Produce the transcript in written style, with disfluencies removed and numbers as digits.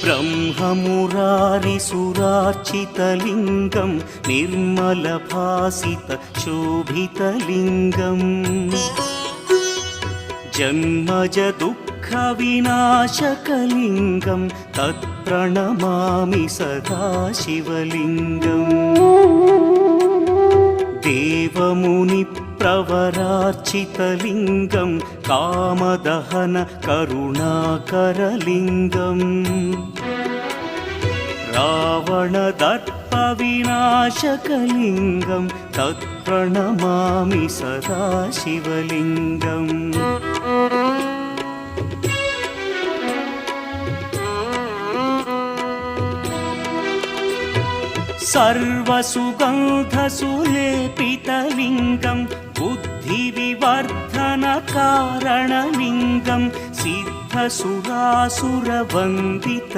ब्रह्ममुरारिसुरार्चितलिङ्गं निर्मलभासितशोभितलिङ्गम् जन्मजदुःखविनाशकलिङ्गं तत्प्रणमामि सदा शिवलिङ्गम् देवमुनिप्रवरार्चितलिङ्गं कामदहन करुणाकरलिङ्गम् रावणदर्पविनाशकलिङ्गं तत्प्रणमामि सदा शिवलिङ्गम् सर्वसुगन्धसुलेपितलिङ्गं बुद्धिविवर्धनकारणलिङ्गं सिद्धसुरासुरवन्दित